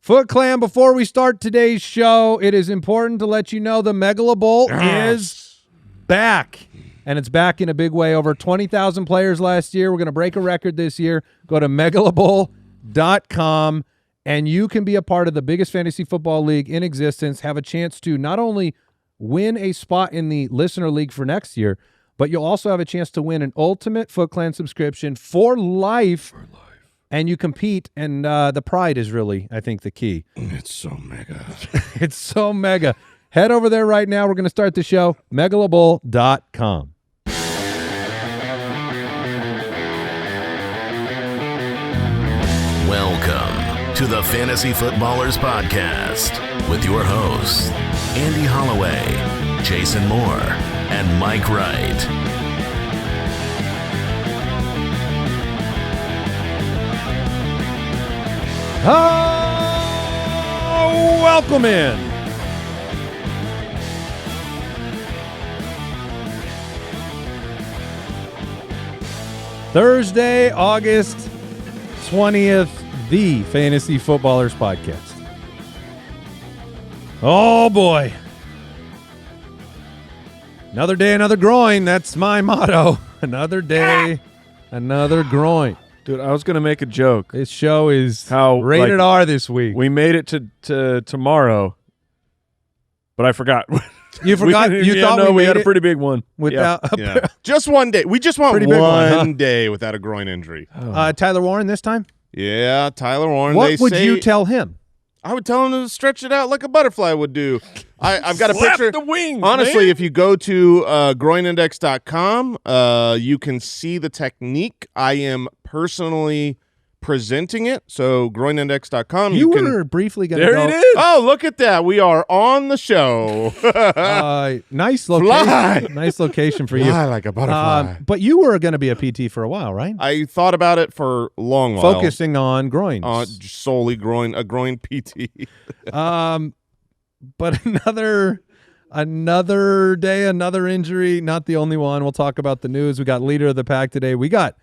Foot Clan, before we start today's show, it is important to let you know the Megala Bowl is back. And it's back in a big way. Over 20,000 players last year. We're going to break a record this year. Go to megalabowl.com, and you can be a part of the biggest fantasy football league in existence, have a chance to not only win a spot in the listener league for next year, but you'll also have a chance to win an ultimate Foot Clan subscription for life. And you compete, and the pride is really, I think, the key. It's so mega. It's so mega. Head over there right now. We're going to start the show. Megalabowl.com. Welcome to the Fantasy Footballers Podcast with your hosts, Andy Holloway, Jason Moore, and Mike Wright. Oh, welcome in. Thursday, August 20th, the Fantasy Footballers Podcast. Oh, boy. Another day, another groin. That's my motto. Another day, another groin. Dude, I was going to make a joke. This show is How rated R this week. We made it to tomorrow, but I forgot. You forgot? You thought we had a pretty big one. Without Yeah. Just one day. We just want Pretty big one, huh? day without a groin injury. Tyler Warren this time? Yeah, Tyler Warren. What would you tell him? I would tell him to stretch it out like a butterfly would do. I've got a Slap picture. the wings, Honestly, man. if you go to groinindex.com, you can see the technique. I am personally presenting it. So groinindex.com. You were briefly going to There go. it is. Oh, look at that. We are on the show. Nice location. Fly. Nice location for you. Fly like a butterfly. But you were going to be a PT for a while, right? I thought about it for a long while. Focusing on groins. Solely a groin PT. But another day, another injury. Not the only one. We'll talk about the news. We got leader of the pack today. We got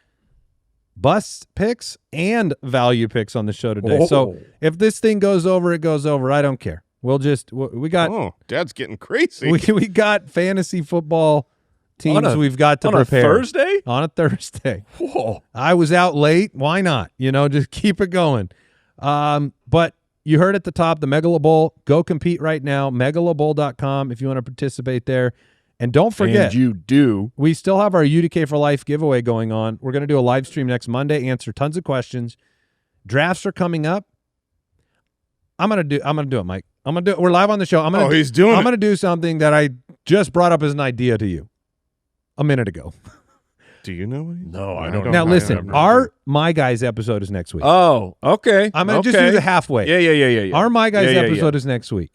bust picks and value picks on the show today. So if this thing goes over, it goes over. I don't care. We got. Oh, Dad's getting crazy. We got fantasy football teams we've got to prepare. On a Thursday. Whoa. I was out late. Why not? Just keep it going. But you heard at the top, the Megala Bowl. Go compete right now. Megalabowl.com if you want to participate there. And don't forget. And you do. We still have our UDK for Life giveaway going on. We're going to do a live stream next Monday, answer tons of questions. Drafts are coming up. I'm going to do it, Mike. I'm going to do it. We're live on the show. He's doing it. I'm going to do something that I just brought up as an idea to you a minute ago. Do you know? No, I don't know. Now, listen, our My Guys episode is next week. Oh, okay. I'm going to just do the halfway. Yeah. Our My Guys episode is next week.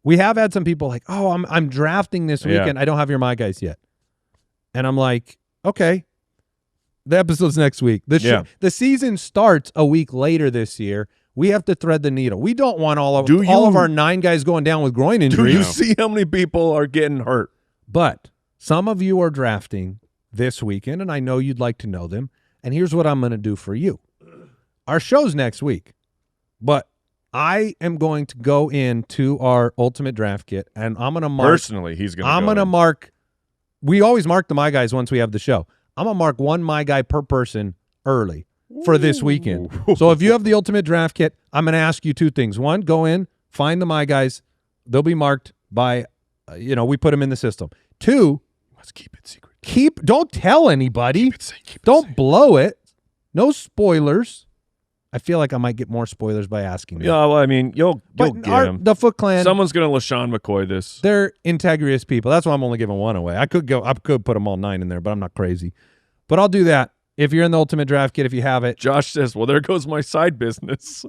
We have had some people like, oh, I'm drafting this weekend. I don't have your My Guys yet. And I'm like, okay, the episode's next week. The season starts a week later this year. We have to thread the needle. We don't want all of our 9 guys going down with groin Do injuries. you see how many people are getting hurt? But some of you are drafting this weekend, and I know you'd like to know them. And here's what I'm going to do for you. Our show's next week, but I am going to go into our ultimate draft kit, and I'm going to mark. Personally, he's going to I'm going to mark. We always mark the My Guys once we have the show. I'm going to mark one My Guy per person early for this weekend. So if you have the ultimate draft kit, I'm going to ask you 2 things. One, go in, find the My Guys. They'll be marked by, we put them in the system. 2, let's keep it secret. Don't tell anybody. Don't blow it. No spoilers. I feel like I might get more spoilers by asking them. Yeah, well, I mean, you'll get them. The Foot Clan. Someone's going to LaShawn McCoy this. They're integrous people. That's why I'm only giving 1 away. I could put them all 9 in there, but I'm not crazy. But I'll do that. If you're in the ultimate draft kit, if you have it. Josh says, well, there goes my side business.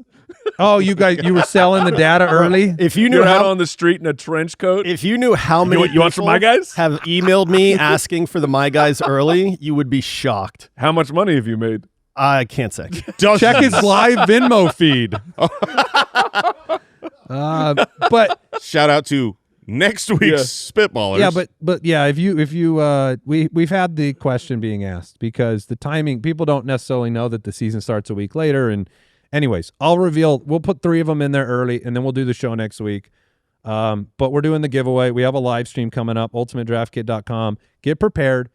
Oh, you were selling the data early? If you knew You're out on the street in a trench coat. If you knew how many you want some My Guys? have emailed me asking for the My Guys early, you would be shocked. How much money have you made? I can't say. Check his live Venmo feed. But shout out to next week's Spitballers. Yeah, but yeah, if you we've had the question being asked because the timing, people don't necessarily know that the season starts a week later, and Anyways, we'll put 3 of them in there early, and then we'll do the show next week. But we're doing the giveaway. We have a live stream coming up, ultimatedraftkit.com. Get prepared.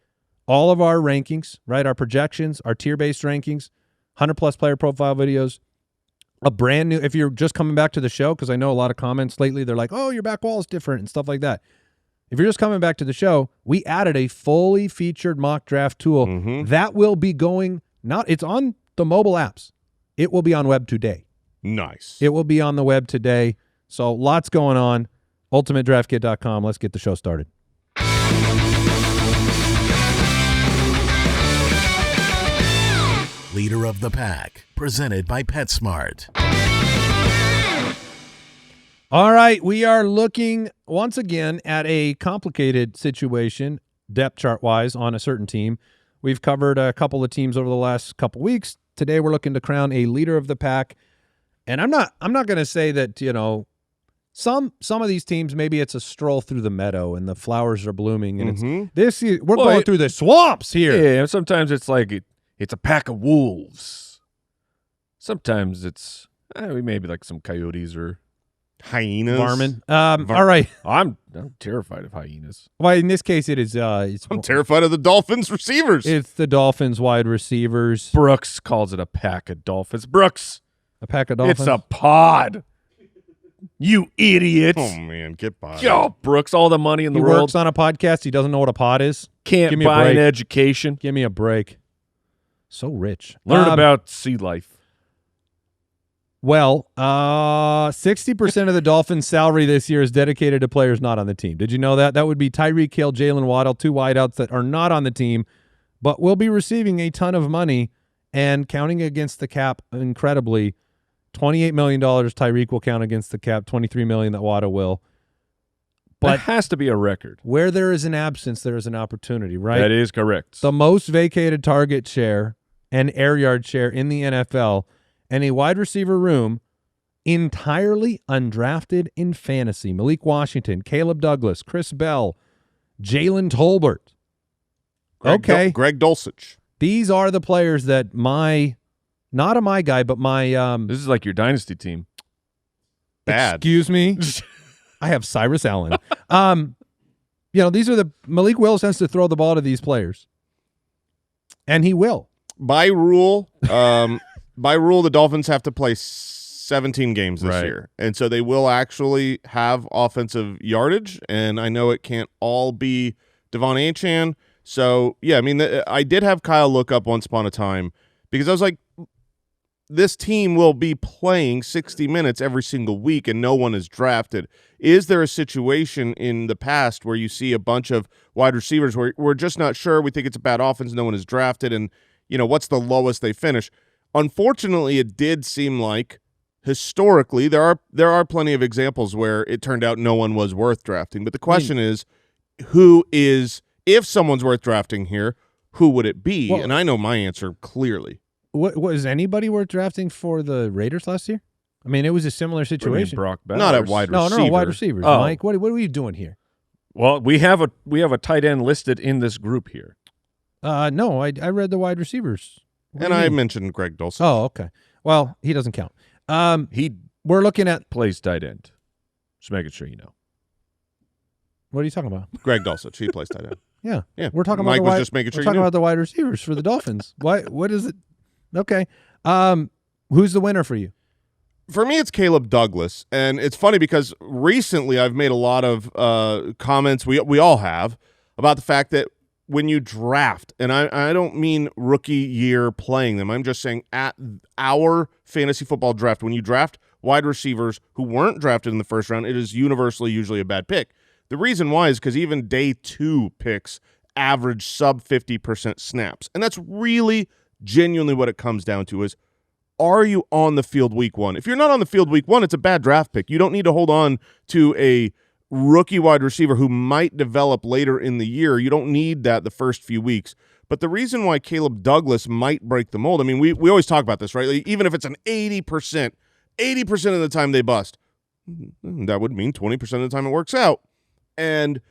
All of our rankings, right, our projections, our tier-based rankings, 100-plus player profile videos, a brand new, if you're just coming back to the show, because I know a lot of comments lately, they're like, oh, your back wall is different and stuff like that. If you're just coming back to the show, we added a fully featured mock draft tool that will be going, it's on the mobile apps. It will be on web today. Nice. It will be on the web today. So lots going on. UltimateDraftKit.com. Let's get the show started. Leader of the Pack, presented by PetSmart. All right, we are looking once again at a complicated situation, depth chart-wise, on a certain team. We've covered a couple of teams over the last couple weeks. Today we're looking to crown a leader of the pack. And I'm not going to say that, some of these teams, maybe it's a stroll through the meadow and the flowers are blooming and we're going through the swamps here. Yeah, sometimes it's like it's a pack of wolves. Sometimes it's maybe like some coyotes or hyenas. Varmin. All right. I'm terrified of hyenas. Well, in this case, it is. I'm terrified of the Dolphins receivers. It's the Dolphins wide receivers. Brooks calls it a pack of dolphins. Brooks, a pack of dolphins. It's a pod. You idiot. Oh, man, get by. Yo, Brooks, all the money in the world. He works on a podcast. He doesn't know what a pod is. Can't buy an education. Give me a break. So rich. Learn about sea life. Well, 60% of the Dolphins' salary this year is dedicated to players not on the team. Did you know that? That would be Tyreek Hill, Jalen Waddle, 2 wideouts that are not on the team, but will be receiving a ton of money and counting against the cap incredibly. $28 million Tyreek will count against the cap, $23 million that Waddle will. But that has to be a record. Where there is an absence, there is an opportunity, right? That is correct. The most vacated target share and air yard share in the NFL, and a wide receiver room entirely undrafted in fantasy. Malik Washington, Caleb Douglas, Chris Bell, Jalen Tolbert. Greg Dulcich. These are the players that not my guy, but my this is like your dynasty team. Bad. Excuse me. I have Cyrus Allen. These are Malik Willis has to throw the ball to these players. And he will. By rule, the Dolphins have to play 17 games this year. And so they will actually have offensive yardage. And I know it can't all be Devon Achane. So, yeah, I mean, I did have Kyle look up once upon a time because I was like, this team will be playing 60 minutes every single week and no one is drafted. Is there a situation in the past where you see a bunch of wide receivers where we're just not sure, we think it's a bad offense, no one is drafted, and what's the lowest they finish? Unfortunately, it did seem like historically there are plenty of examples where it turned out no one was worth drafting. But the question is, if someone's worth drafting here, who would it be? Well, and I know my answer clearly. Was anybody worth drafting for the Raiders last year? I mean, it was a similar situation. Brock Bowers. Not at wide receiver. No, wide receivers. Oh. Mike, what are you doing here? Well, we have a tight end listed in this group here. No, I read the wide receivers. And I mentioned Greg Dulcich. Oh, okay. Well, he doesn't count. We're looking at plays tight end. Just making sure you know. What are you talking about? Greg Dulcich. He plays tight end. Yeah. We're talking Mike about just making sure. We're talking about the wide receivers for the Dolphins. What is it? Okay. Who's the winner for you? For me, it's Caleb Douglas, and it's funny because recently I've made a lot of comments. We all have about the fact that when you draft, and I don't mean rookie year playing them. I'm just saying at our fantasy football draft, when you draft wide receivers who weren't drafted in the first round, it is universally usually a bad pick. The reason why is because even day 2 picks average sub 50% snaps, and that's really genuinely what it comes down to is, are you on the field week 1? If you're not on the field week 1, it's a bad draft pick. You don't need to hold on to a rookie wide receiver who might develop later in the year. You don't need that the first few weeks. But the reason why Caleb Douglas might break the mold, I mean, we always talk about this, right? Like, even if it's an 80% of the time they bust, that would mean 20% of the time it works out. And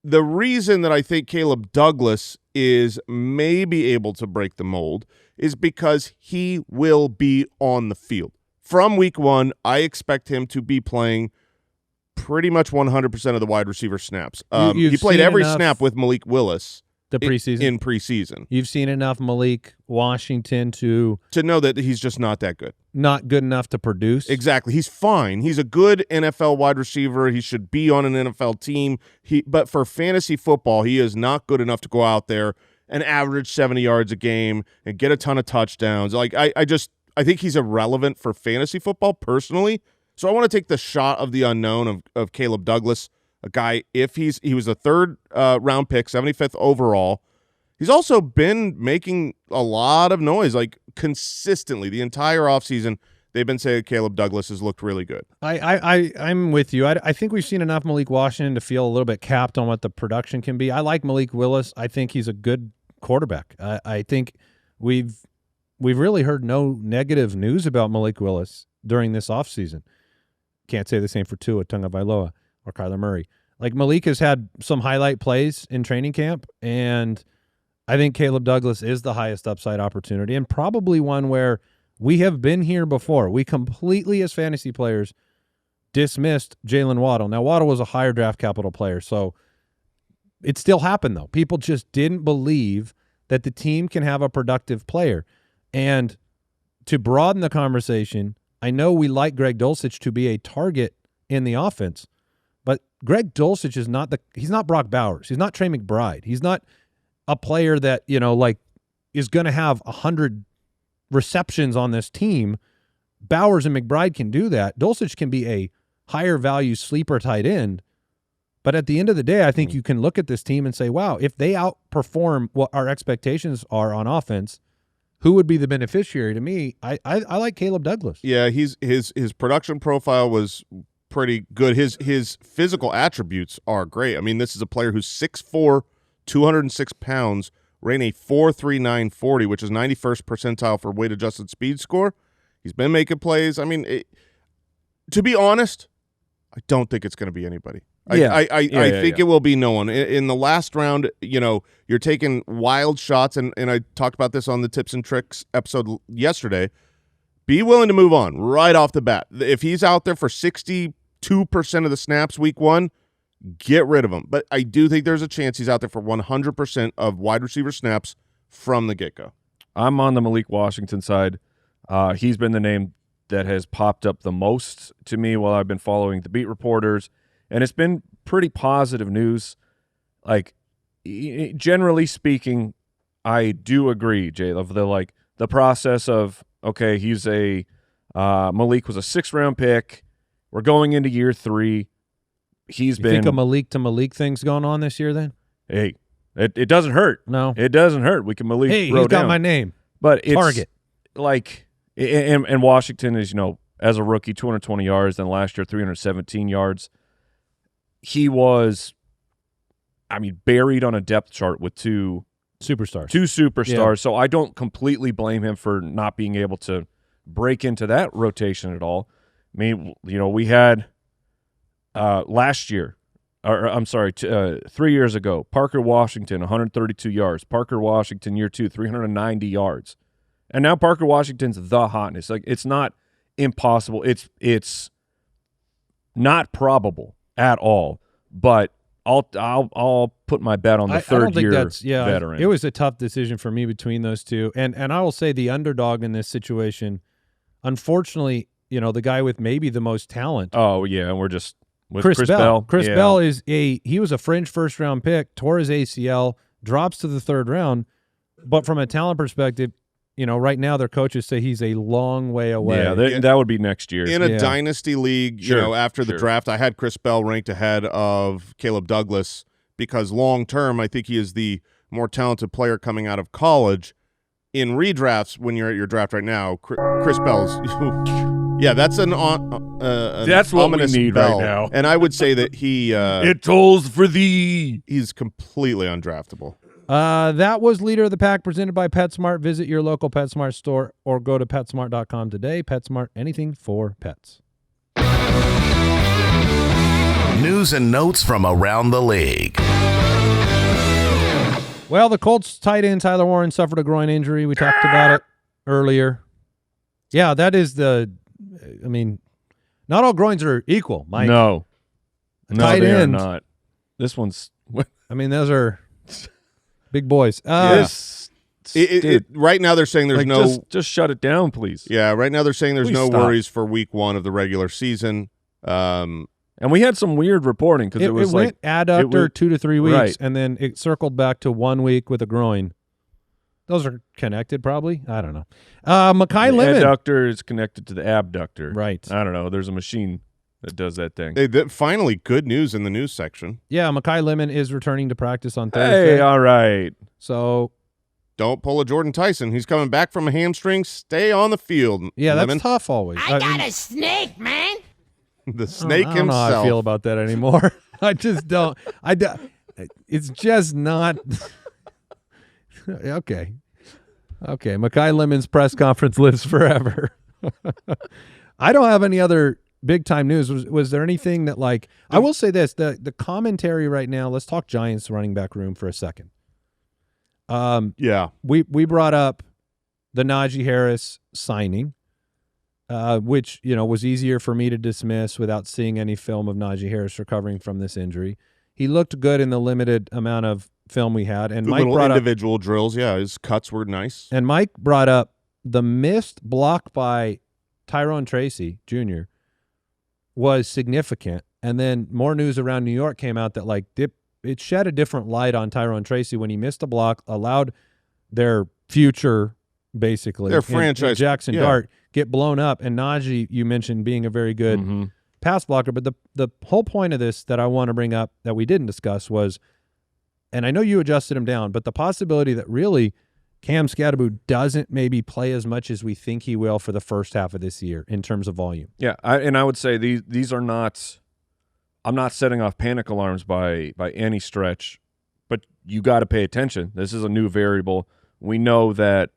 the reason that I think Caleb Douglas is maybe able to break the mold is because he will be on the field. From week 1, I expect him to be playing pretty much 100% of the wide receiver snaps. He played every snap with Malik Willis in preseason. You've seen enough Malik Washington to know that he's just not that good. Not good enough to produce. Exactly. He's fine. He's a good NFL wide receiver. He should be on an NFL team. But for fantasy football, he is not good enough to go out there and average 70 yards a game and get a ton of touchdowns. Like I think he's irrelevant for fantasy football personally. So I want to take the shot of the unknown of Caleb Douglas, a guy, he was a third round pick, 75th overall. He's also been making a lot of noise, like consistently the entire offseason. They've been saying Caleb Douglas has looked really good. I'm with you. I think we've seen enough Malik Washington to feel a little bit capped on what the production can be. I like Malik Willis. I think he's a good quarterback. I think we've really heard no negative news about Malik Willis during this offseason. Can't say the same for Tua Tagovailoa or Kyler Murray. Like, Malik has had some highlight plays in training camp, and I think Caleb Douglas is the highest upside opportunity, and probably one where we have been here before. We completely, as fantasy players, dismissed Jalen Waddle. Now, Waddle was a higher draft capital player, so it still happened, though. People just didn't believe that the team can have a productive player. And to broaden the conversation, I know we like Greg Dulcich to be a target in the offense, but Greg Dulcich is he's not Brock Bowers. He's not Trey McBride. He's not a player that, is going to have 100 receptions on this team. Bowers and McBride can do that. Dulcich can be a higher value sleeper tight end. But at the end of the day, I think you can look at this team and say, wow, if they outperform what our expectations are on offense, who would be the beneficiary? To me, I like Caleb Douglas. Yeah, his production profile was pretty good. His physical attributes are great. I mean, this is a player who's 6'4", 206 pounds, ran a 4.39 40, which is 91st percentile for weight-adjusted speed score. He's been making plays. I mean, to be honest, I don't think it's going to be anybody. I think it will be no one. In the last round, you're taking wild shots, and I talked about this on the Tips and Tricks episode yesterday. Be willing to move on right off the bat. If he's out there for 62% of the snaps week 1, get rid of him. But I do think there's a chance he's out there for 100% of wide receiver snaps from the get-go. I'm on the Malik Washington side. He's been the name that has popped up the most to me while I've been following the beat reporters. And it's been pretty positive news. Like, generally speaking, I do agree, Jay, of the process of, okay, he's Malik was a 6th-round pick. We're going into year 3. You think a Malik to Malik thing's going on this year then? Hey, it doesn't hurt. No. It doesn't hurt. We can Malik Hey, he's got my name. But it's target. Like, and Washington is, as a rookie, 220 yards, then last year 317 yards. He was, buried on a depth chart with two superstars. Yeah. So I don't completely blame him for not being able to break into that rotation at all. I mean, we had last year, 3 years ago, Parker Washington, 132 yards. Parker Washington, year 2, 390 yards. And now Parker Washington's the hotness. Like, it's not impossible. It's not probable at all, but I'll put my bet on the third-year veteran. It was a tough decision for me between those two, and I will say the underdog in this situation, unfortunately, the guy with maybe the most talent. Oh yeah, and we're just with Chris Bell. Chris yeah. Bell he was a fringe first-round pick, tore his ACL, drops to the 3rd round, but from a talent perspective, right now their coaches say he's a long way away. Yeah, that would be next year. In a dynasty league, after the draft, I had Chris Bell ranked ahead of Caleb Douglas because long-term, I think he is the more talented player coming out of college. In redrafts, when you're at your draft right now, Chris Bell's that's that's what we need bell. Right now. And I would say that he it tolls for thee. He's completely undraftable. That was Leader of the Pack presented by PetSmart. Visit your local PetSmart store or go to PetSmart.com today. PetSmart, anything for pets. News and notes from around the league. Well, the Colts tight end Tyler Warren suffered a groin injury. We talked about it earlier. Yeah, that is I mean, not all groins are equal, Mike. No, tight they end. are not. This one's. I mean, those are big boys. Right now they're saying there's no. Just shut it down, please. Yeah, right now they're saying there's Please no stop. worries for week 1 of the regular season. And we had some weird reporting because it was went adductor 2 to 3 weeks, right. and then it circled back to 1 week with a groin. Those are connected, probably. I don't know. Mekhi the Lemon. adductor is connected to the abductor. Right. I don't know. There's a machine that does that thing. Finally, good news in the news section. Yeah, Mekhi Lemon is returning to practice on Thursday. Hey, all right. So don't pull a Jordan Tyson. He's coming back from a hamstring. Stay on the field. yeah, Lemon. that's tough always. I got a snake, man. The snake I don't know himself. how I feel about that anymore. I just don't. It's just not. Okay. Mekhi Lemon's press conference lives forever. I don't have any other big time news. Was there anything that I will say this, the commentary right now, let's talk Giants running back room for a second. Yeah. We brought up the Najee Harris signing, which, was easier for me to dismiss without seeing any film of Najee Harris recovering from this injury. He looked good in the limited amount of film we had. And The Mike little brought individual drills. Yeah, his cuts were nice. And Mike brought up the missed block by Tyrone Tracy Jr. was significant. And then more news around New York came out that it shed a different light on Tyrone Tracy when he missed a block, allowed their future, basically, their franchise, Jaxson Dart, get blown up. And Najee, you mentioned being a very good pass blocker. But the whole point of this that I want to bring up that we didn't discuss was, and I know you adjusted him down, but the possibility that really Cam Scatterbo doesn't maybe play as much as we think he will for the first half of this year in terms of volume. Yeah, I would say these are not – I'm not setting off panic alarms by any stretch, but you got to pay attention. This is a new variable. We know that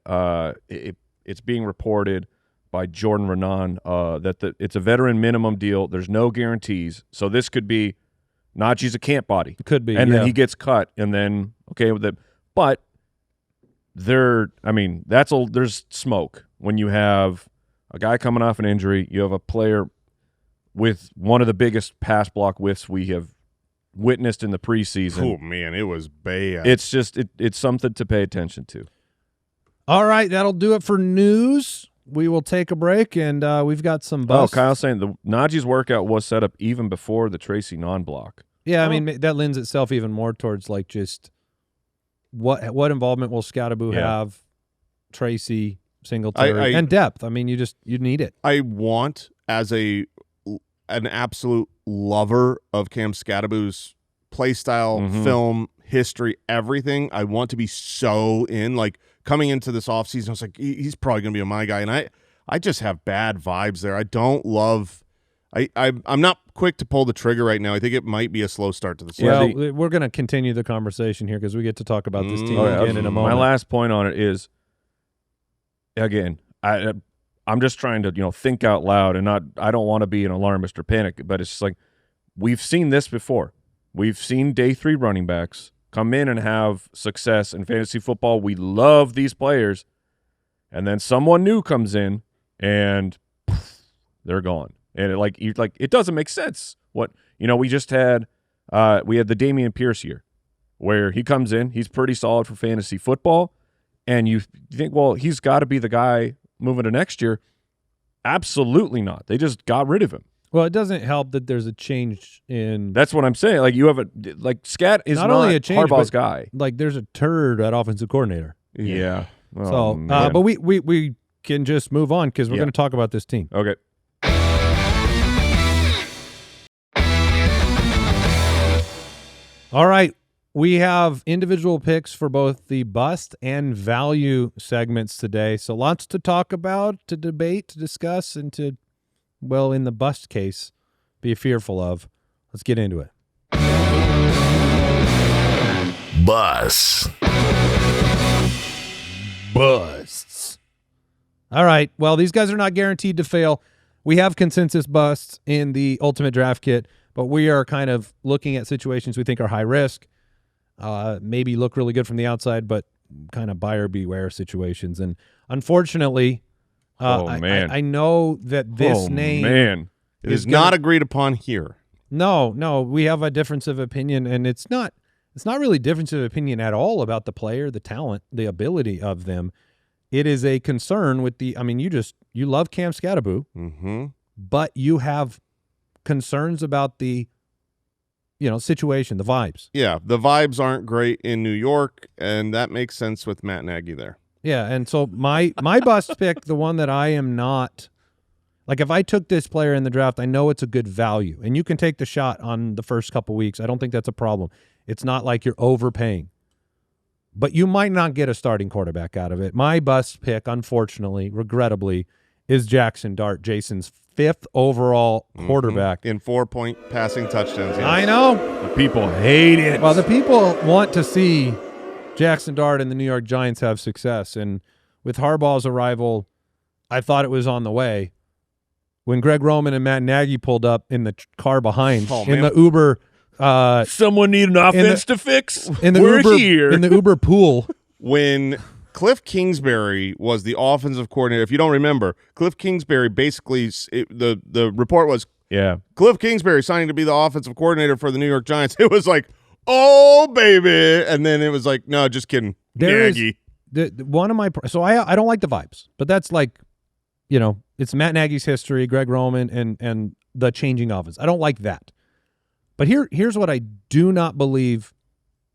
it's being reported by Jordan Renan that it's a veteran minimum deal. There's no guarantees. So this could be Najee's a camp body. Could be, and then he gets cut, and then okay with it. But there's smoke when you have a guy coming off an injury. You have a player with one of the biggest pass block whiffs we have witnessed in the preseason. Oh man, it was bad. It's just it's something to pay attention to. All right, that'll do it for news. We will take a break, and we've got some busts. Oh, Kyle's saying the Najee's workout was set up even before the Tracy non-block. Yeah, I mean, that lends itself even more towards just what involvement will Scatterbo have, Tracy, Singletary, and depth. I mean, you need it. I want, as an absolute lover of Cam Scatterbo's play style, film, history, everything, I want to be so in. Coming into this offseason, I was like, he's probably going to be my guy. And I just have bad vibes there. I don't love – I'm not quick to pull the trigger right now. I think it might be a slow start to the season. Well, we're going to continue the conversation here because we get to talk about this team again in a moment. My last point on it is, again, I'm just trying to think out loud and I don't want to be an alarmist or panic, but it's just we've seen this before. We've seen day 3 running backs come in and have success in fantasy football. We love these players, and then someone new comes in and they're gone. And it doesn't make sense. We just had we had the Dameon Pierce year where he comes in, he's pretty solid for fantasy football, and you think, well, he's got to be the guy moving to next year. Absolutely not. They just got rid of him. Well, it doesn't help that there's a change in. That's what I'm saying. You have Scat is not only a change, Harbaugh's but, guy. There's a turd at offensive coordinator. Yeah. Oh, but we can just move on because we're going to talk about this team. Okay. All right. We have individual picks for both the bust and value segments today. So lots to talk about, to debate, to discuss, and to, well, in the bust case, be fearful of. Let's get into it. Busts. All right. Well, these guys are not guaranteed to fail. We have consensus busts in the Ultimate Draft Kit, but we are kind of looking at situations we think are high risk. maybe look really good from the outside, but kind of buyer beware situations. And unfortunately, I know that this name it is not agreed upon here. No, we have a difference of opinion, and it's not really difference of opinion at all about the player, the talent, the ability of them. It is a concern with you love Cam Scatteraboo, but you have concerns about the situation, the vibes. Yeah, the vibes aren't great in New York, and that makes sense with Matt Nagy there. Yeah, and so my bust pick, the one that I am not like, if I took this player in the draft, I know it's a good value, and you can take the shot on the first couple weeks. I don't think that's a problem. It's not like you're overpaying, but you might not get a starting quarterback out of it. My bust pick, unfortunately, regrettably, is Jaxson Dart, Jason's 5th overall quarterback. In 4-point passing touchdowns. Yes. I know. The people hate it. Well, the people want to see Jaxson Dart and the New York Giants have success, and with Harbaugh's arrival, I thought it was on the way. When Greg Roman and Matt Nagy pulled up in the car behind, the Uber. Someone need an offense to fix? We're Uber, here. In the Uber pool. When Cliff Kingsbury was the offensive coordinator, if you don't remember, Cliff Kingsbury basically, the report was, Cliff Kingsbury signing to be the offensive coordinator for the New York Giants. It was like, oh, baby. And then it was like, no, just kidding. Nagy. One of my – so I don't like the vibes, but that's like, it's Matt Nagy's history, Greg Roman, and the changing offense. I don't like that. But here's what I do not believe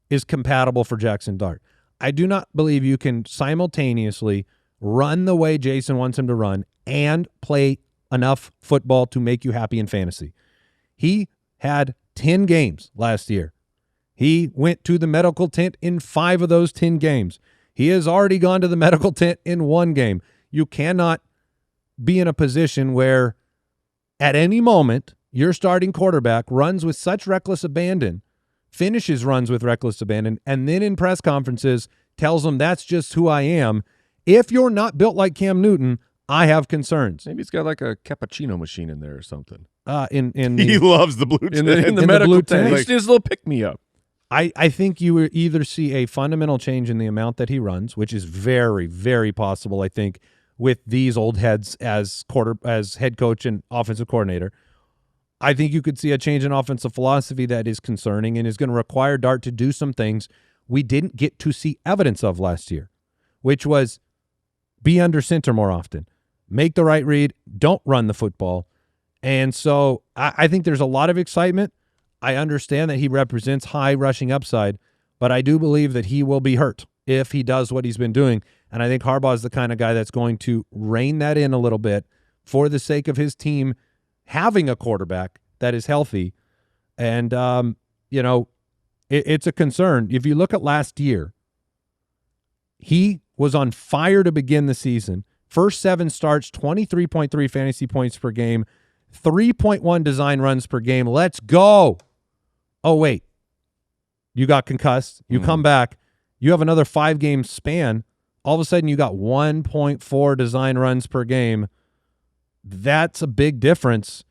is compatible for Jaxson Dart. I do not believe you can simultaneously run the way Jason wants him to run and play enough football to make you happy in fantasy. He had 10 games last year. He went to the medical tent in 5 of those 10 games. He has already gone to the medical tent in 1 game. You cannot be in a position where at any moment your starting quarterback runs with such reckless abandon, finishes runs with reckless abandon, and then in press conferences tells them that's just who I am. If you're not built like Cam Newton, I have concerns. Maybe he's got like a cappuccino machine in there or something. He loves the blue tent. In the medical tent. He's just a little pick-me-up. I think you will either see a fundamental change in the amount that he runs, which is very, very possible, I think, with these old heads as head coach and offensive coordinator. I think you could see a change in offensive philosophy that is concerning and is going to require Dart to do some things we didn't get to see evidence of last year, which was be under center more often, make the right read, don't run the football. And so I think there's a lot of excitement. I understand that he represents high rushing upside, but I do believe that he will be hurt if he does what he's been doing. And I think Harbaugh is the kind of guy that's going to rein that in a little bit for the sake of his team having a quarterback that is healthy. And, it's a concern. If you look at last year, he was on fire to begin the season. First 7 starts, 23.3 fantasy points per game, 3.1 design runs per game. Let's go. Oh, wait. You got concussed. You come back. You have another 5-game span. All of a sudden, you got 1.4 design runs per game. That's a big difference.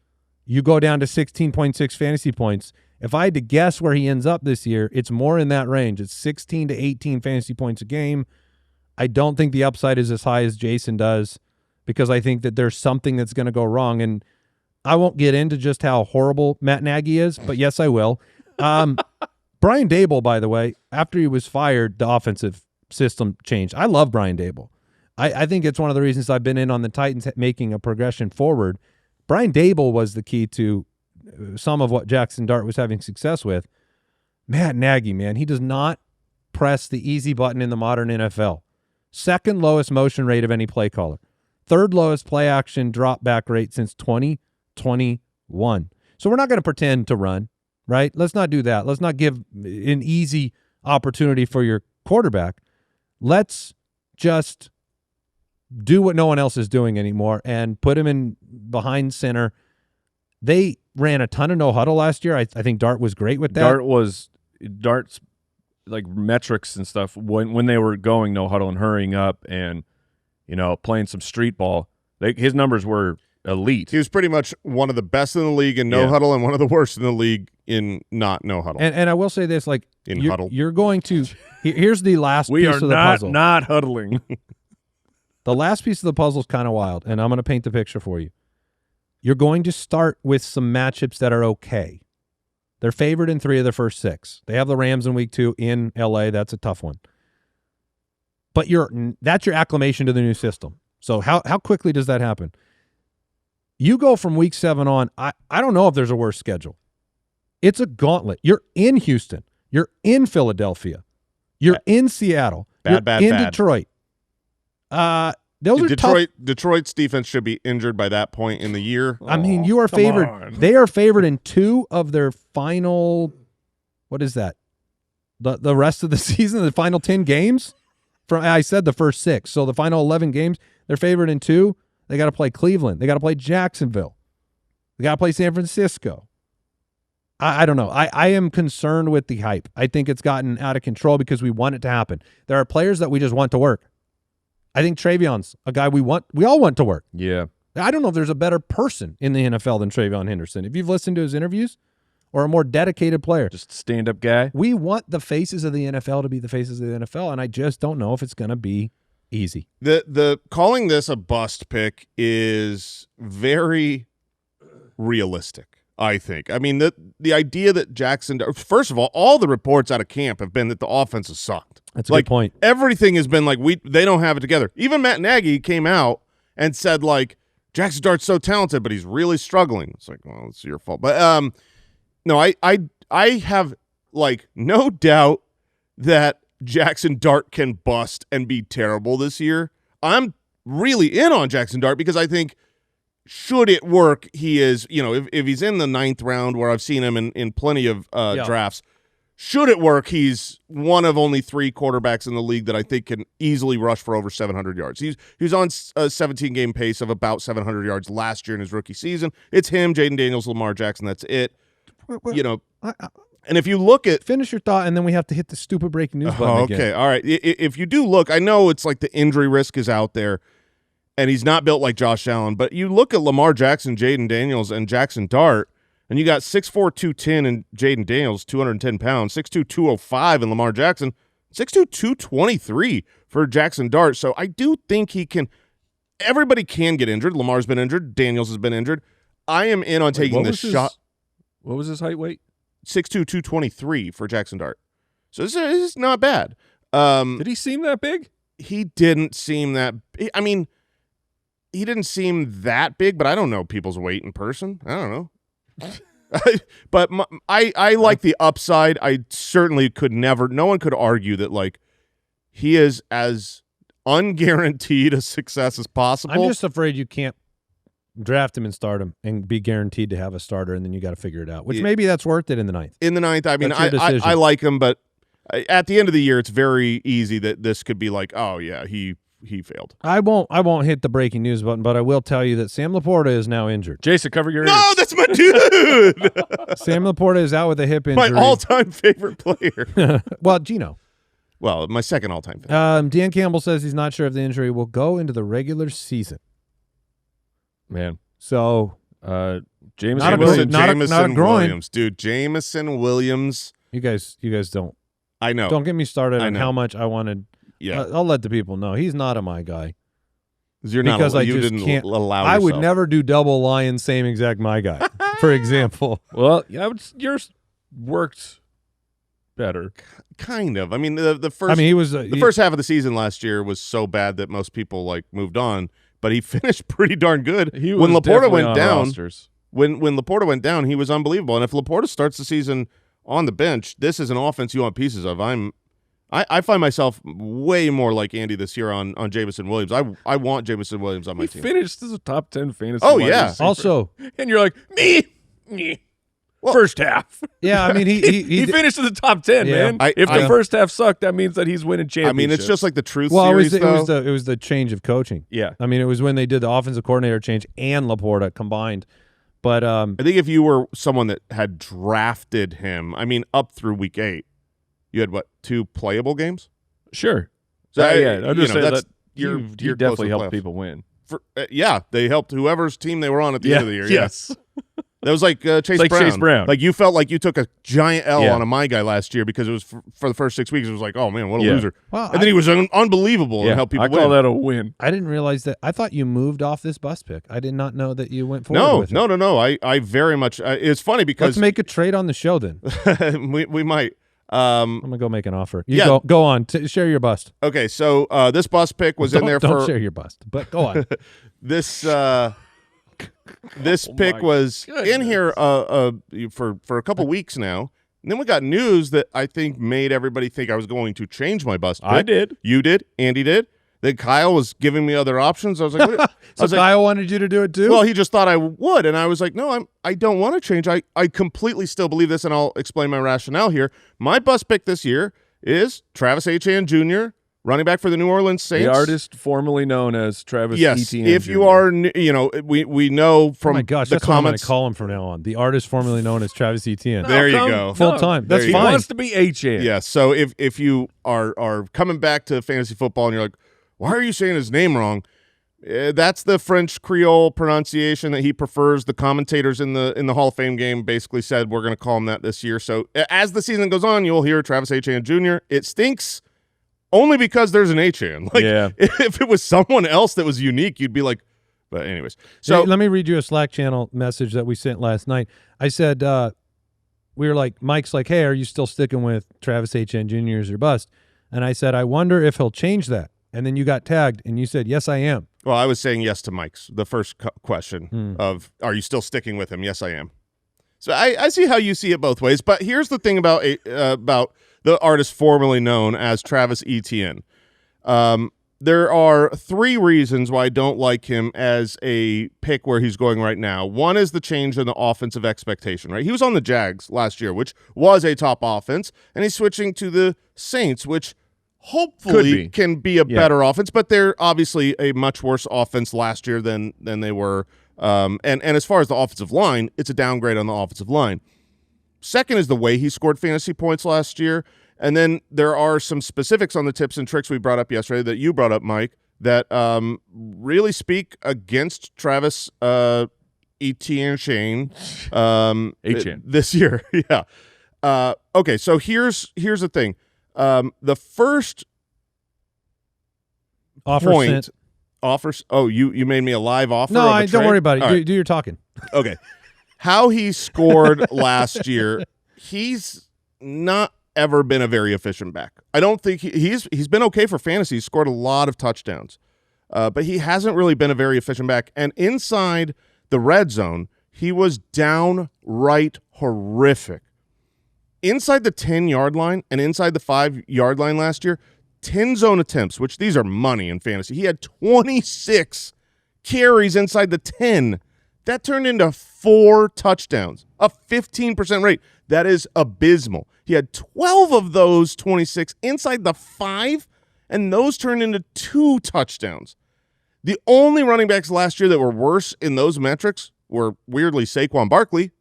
You go down to 16.6 fantasy points. If I had to guess where he ends up this year, it's more in that range. It's 16 to 18 fantasy points a game. I don't think the upside is as high as Jason does because I think that there's something that's going to go wrong. And I won't get into just how horrible Matt Nagy is, but yes, I will. Brian Daboll, by the way, after he was fired, the offensive system changed. I love Brian Daboll. I think it's one of the reasons I've been in on the Titans making a progression forward. Brian Daboll was the key to some of what Jaxson Dart was having success with. Matt Nagy, man, he does not press the easy button in the modern NFL. Second lowest motion rate of any play caller. Third lowest play action drop back rate since 2021. So we're not going to pretend to run, right? Let's not do that. Let's not give an easy opportunity for your quarterback. Let's just do what no one else is doing anymore and put him in behind center. They ran a ton of no huddle last year. I think Dart was great with that. Dart's like metrics and stuff when they were going no huddle and hurrying up and playing some street ball. His numbers were elite. He was pretty much one of the best in the league in no huddle and one of the worst in the league in no huddle. And I will say this, like huddle. You're going to here's the last We piece are of the puzzle. not huddling. The last piece of the puzzle is kind of wild, and I'm going to paint the picture for you. You're going to start with some matchups that are okay. They're favored in 3 of their first 6. They have the Rams in week 2 in L.A. That's a tough one. But that's your acclimation to the new system. So how quickly does that happen? You go from week 7 on, I don't know if there's a worse schedule. It's a gauntlet. You're in Houston. You're in Philadelphia. You're in Seattle. You're in Detroit. Those are tough. Detroit's defense should be injured by that point in the year. I mean, you are favored. They are favored in 2 of their final, what is that? The rest of the season, the final 10 games? I said the first 6. So the final 11 games, they're favored in 2. They got to play Cleveland. They got to play Jacksonville. They got to play San Francisco. I don't know. I am concerned with the hype. I think it's gotten out of control because we want it to happen. There are players that we just want to work. I think Trayvon's a guy we all want to work. Yeah. I don't know if there's a better person in the NFL than Trayvon Henderson. If you've listened to his interviews, or a more dedicated player. Just stand-up guy. We want the faces of the NFL to be the faces of the NFL, and I just don't know if it's going to be easy. The calling this a bust pick is very realistic, I think. I mean, the idea that Jaxson Dart, first of all the reports out of camp have been that the offense has sucked. That's a good point. Everything has been like they don't have it together. Even Matt Nagy came out and said like Jaxson Dart's so talented, but he's really struggling. It's like, well, it's your fault. But no, I have like no doubt that Jaxson Dart can bust and be terrible this year. I'm really in on Jaxson Dart because I think should it work, he is, if he's in the 9th round where I've seen him in plenty of drafts, should it work, he's one of only 3 quarterbacks in the league that I think can easily rush for over 700 yards. He was on a 17-game pace of about 700 yards last year in his rookie season. It's him, Jaden Daniels, Lamar Jackson, that's it. And if you look at... Finish your thought, and then we have to hit the stupid breaking news button again. Okay, all right. If you do look, I know it's like the injury risk is out there, and he's not built like Josh Allen, but you look at Lamar Jackson, Jaden Daniels, and Jaxson Dart, and you got 6'4", 210 in Jaden Daniels, 210 pounds, 6'2", 205 in Lamar Jackson, 6'2", 223 for Jaxson Dart. So I do think he can – everybody can get injured. Lamar's been injured. Daniels has been injured. I am in on taking this shot. What was his height weight? 6'2", 223 for Jaxson Dart. So this is not bad. Did he seem that big? He didn't seem that – I mean, he didn't seem that big, but I don't know people's weight in person. I don't know. But I like the upside. I certainly could never – no one could argue that, like, he is as unguaranteed a success as possible. I'm just afraid you can't draft him and start him and be guaranteed to have a starter, and then you got to figure it out, which maybe that's worth it in the 9th. In the 9th, I mean, I like him, but at the end of the year, it's very easy that this could be like, oh, yeah, he failed. I won't hit the breaking news button, but I will tell you that Sam Laporta is now injured. Jason, cover your ears. No, that's my dude. Sam Laporta is out with a hip injury. My all-time favorite player. Well, Gino. Well, my second all-time favorite. Dan Campbell says he's not sure if the injury will go into the regular season. Man. So, Jameson Williams. Dude, Jameson Williams. You guys don't. I know. Don't get me started on how much I wanted. Yeah. I'll let the people know. He's not a my guy. You didn't allow I would yourself. never do double lion, same exact my guy, for example. Well, yeah, yours worked better. Kind of. I mean, the first. I mean, he was the first half of the season last year was so bad that most people like moved on. But he finished pretty darn good. When Laporta went down, when Laporta went down, he was unbelievable. And if Laporta starts the season on the bench, this is an offense you want pieces of. I find myself way more like Andy this year on Jameson Williams. I want Jameson Williams on my team. He finished as a top 10 fantasy. Oh yeah. Receiver. Also, and you're like me. Well, first half. Yeah, I mean he finished in the top 10, man. If the first half sucked, that means that he's winning championships. I mean, it's just like the truth series. It was the change of coaching. Yeah, I mean, it was when they did the offensive coordinator change and Laporta combined. But I think if you were someone that had drafted him, I mean, up through week 8, you had 2 playable games. Sure. So I'm just saying that you're definitely helped people win. They helped whoever's team they were on at the end of the year. Yes. That was like Chase Brown. Like you felt like you took a giant L on a my guy last year because it was for the first 6 weeks. It was like, oh man, what a loser. Well, and then he was unbelievable and helped people win. I call that a win. I didn't realize that. I thought you moved off this bust pick. I did not know that you went forward with it. No. I very much. It's funny because let's make a trade on the show then. we might. I'm gonna go make an offer. Go on. Share your bust. Okay, so this bust pick was in there for. Don't share your bust, but go on. This pick was in here for a couple weeks now. And then we got news that I think made everybody think I was going to change my bust pick. I did. You did. Andy did. Then Kyle was giving me other options. I was like, Kyle wanted you to do it too? Well, he just thought I would. And I was like, no, I don't want to change. I completely still believe this, and I'll explain my rationale here. My bust pick this year is Travis Etienne Jr., running back for the New Orleans Saints. The artist formerly known as Travis Etienne if Jr. you are, we know from my gosh, the that's what I'm going comments. to call him from now on. The artist formerly known as Travis Etienne. There you go. Full time. That's He fine. wants to be Etienne. Yeah, so if you are coming back to fantasy football and you're like, why are you saying his name wrong? That's the French Creole pronunciation that he prefers. The commentators in the Hall of Fame game basically said we're going to call him that this year. So as the season goes on, you'll hear Travis Etienne Jr. It stinks only because there's an Etienne. Like, if it was someone else that was unique, you'd be like, but anyways. So let me read you a Slack channel message that we sent last night. I said, we were like, Mike's like, hey, are you still sticking with Travis Etienne Jr. as your bust? And I said, I wonder if he'll change that. And then you got tagged, and you said, yes, I am. Well, I was saying yes to Mike's, the first question of, are you still sticking with him? Yes, I am. So I see how you see it both ways. But here's the thing about the artist formerly known as Travis Etienne. There are 3 reasons why I don't like him as a pick where he's going right now. One is the change in the offensive expectation, right? He was on the Jags last year, which was a top offense, and he's switching to the Saints, which hopefully can be a better offense, but they're obviously a much worse offense last year than they were. And as far as the offensive line, it's a downgrade on the offensive line. Second is the way he scored fantasy points last year. And then there are some specifics on the tips and tricks we brought up yesterday that you brought up, Mike, that really speak against Travis Etienne this year. Yeah. Okay, so here's the thing. The first point offers. Oh, you made me a live offer. No, don't worry about it. Do your talking. Okay, how he scored last year, he's not ever been a very efficient back. I don't think he's been okay for fantasy. He's scored a lot of touchdowns, but he hasn't really been a very efficient back. And inside the red zone, he was downright horrific. Inside the 10-yard line and inside the 5-yard line last year, 10 zone attempts, which these are money in fantasy. He had 26 carries inside the 10. That turned into 4 touchdowns, a 15% rate. That is abysmal. He had 12 of those 26 inside the 5, and those turned into 2 touchdowns. The only running backs last year that were worse in those metrics were, weirdly, Saquon Barkley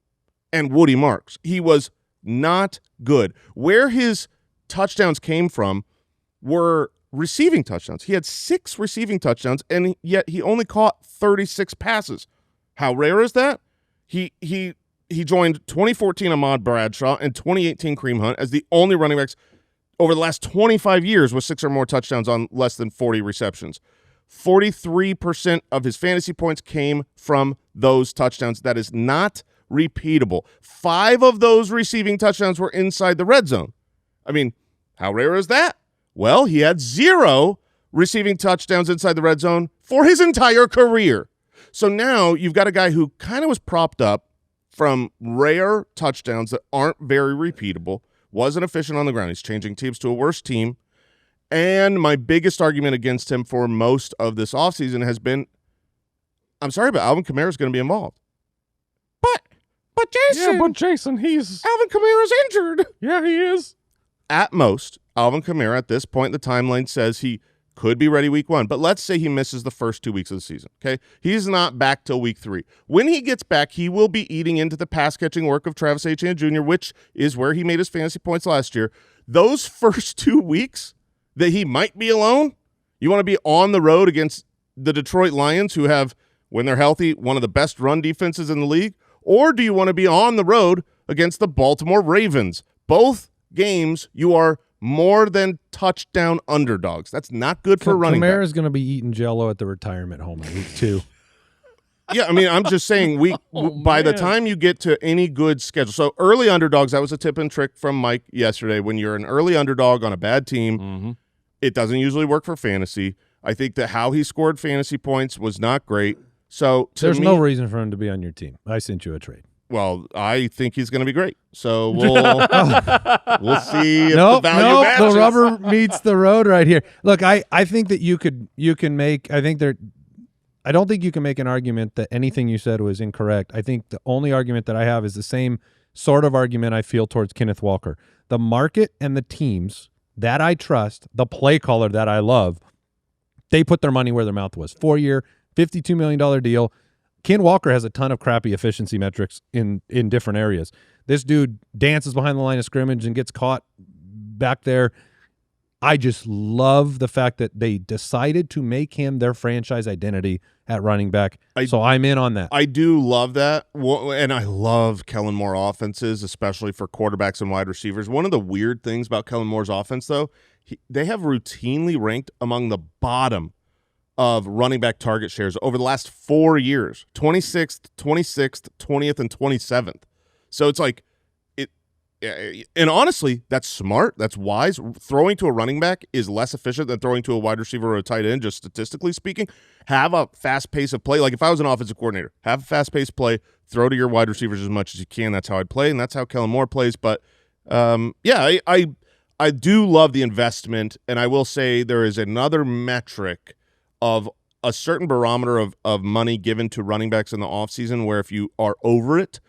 and Woody Marks. He was not good. Where his touchdowns came from were receiving touchdowns. He had 6 receiving touchdowns, and yet he only caught 36 passes. How rare is that? He joined 2014 Ahmad Bradshaw and 2018 Kareem Hunt as the only running backs over the last 25 years with 6 or more touchdowns on less than 40 receptions. 43% of his fantasy points came from those touchdowns. That is not repeatable. 5 of those receiving touchdowns were inside the red zone. I mean, how rare is that? Well, he had 0 receiving touchdowns inside the red zone for his entire career. So now you've got a guy who kind of was propped up from rare touchdowns that aren't very repeatable, wasn't efficient on the ground. He's changing teams to a worse team. And my biggest argument against him for most of this offseason has been, I'm sorry, but Alvin Kamara is going to be involved. But Jason. Yeah, but Jason, Alvin Kamara's injured. Yeah, he is. At most, Alvin Kamara at this point in the timeline says he could be ready week 1. But let's say he misses the first 2 weeks of the season, okay? He's not back till week 3. When he gets back, he will be eating into the pass-catching work of Travis Etienne Jr., which is where he made his fantasy points last year. Those first 2 weeks that he might be alone, you want to be on the road against the Detroit Lions, who have, when they're healthy, one of the best run defenses in the league, Or do you want to be on the road against the Baltimore Ravens? Both games, you are more than touchdown underdogs. That's not good for a running back. Kamara's going to be eating Jell-O at the retirement home in week 2. Yeah, I mean, I'm just saying by the time you get to any good schedule. So early underdogs, that was a tip and trick from Mike yesterday. When you're an early underdog on a bad team, it doesn't usually work for fantasy. I think that how he scored fantasy points was not great. So there's no reason for him to be on your team. I sent you a trade. Well, I think he's going to be great. So we'll see if the value matches. The rubber meets the road right here. Look, I think that you can make. I don't think you can make an argument that anything you said was incorrect. I think the only argument that I have is the same sort of argument I feel towards Kenneth Walker. The market and the teams that I trust, the play caller that I love, they put their money where their mouth was. 4-year, $52 million deal. Ken Walker has a ton of crappy efficiency metrics in different areas. This dude dances behind the line of scrimmage and gets caught back there. I just love the fact that they decided to make him their franchise identity at running back. So I'm in on that. I do love that. And I love Kellen Moore offenses, especially for quarterbacks and wide receivers. One of the weird things about Kellen Moore's offense, though, they have routinely ranked among the bottom of running back target shares over the last 4 years, 26th, 20th, and 27th. So it's like, and honestly, that's smart. That's wise. Throwing to a running back is less efficient than throwing to a wide receiver or a tight end, just statistically speaking. Have a fast pace of play. Like if I was an offensive coordinator, have a fast pace play, throw to your wide receivers as much as you can. That's how I'd play, and that's how Kellen Moore plays. But, I do love the investment, and I will say there is another metric of a certain barometer of money given to running backs in the offseason where if you are over it,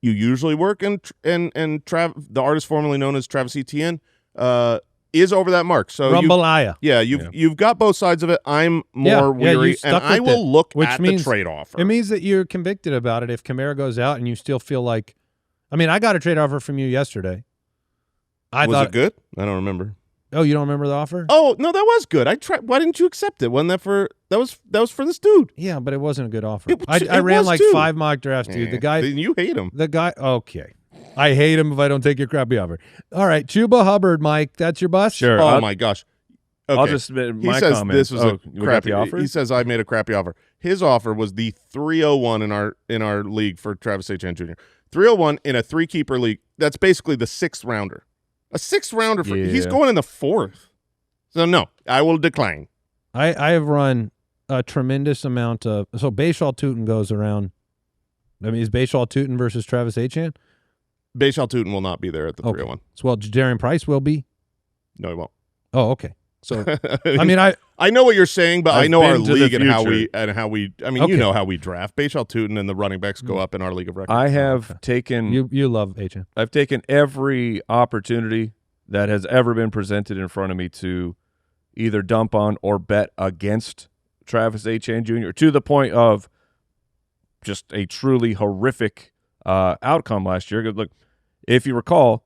you usually work, and the artist formerly known as Travis Etienne is over that mark. So Rumbalaya. You've got both sides of it. I'm more weary, and I will look at the trade offer. It means that you're convicted about it if Kamara goes out and you still feel like – I mean, I got a trade offer from you yesterday. Was it good? I don't remember. Oh, you don't remember the offer? Oh, no, that was good. I tried. Why didn't you accept it? Wasn't that for that was for this dude? Yeah, but it wasn't a good offer. I ran like 5 mock drafts, dude. The guy, then you hate him. The guy, okay. I hate him if I don't take your crappy offer. All right, Chuba Hubbard, Mike, that's your bust? Sure. Oh my gosh. Okay. I'll just submit my he says comment. This was a crappy offer. He says I made a crappy offer. His offer was the 301 in our league for Travis Etienne Jr. 301 in a 3-keeper league. That's basically the 6th rounder. A 6th rounder for he's going in the 4th. So, no, I will decline. I have run a tremendous amount of – so Bashal Tutin goes around – I mean, is Bashal Tutin versus Travis Etienne? Bashal Tutin will not be there at the 301. So, well, Jadarian Price will be? No, he won't. Oh, okay. So, I mean, I know what you're saying, but I know our league and how we – I mean, okay. You know how we draft. Bashal Tutin and the running backs go up in our league of record. I have taken – You love Etienne. I've taken every opportunity that has ever been presented in front of me to either dump on or bet against Travis Etienne Jr. to the point of just a truly horrific outcome last year. Look, if you recall,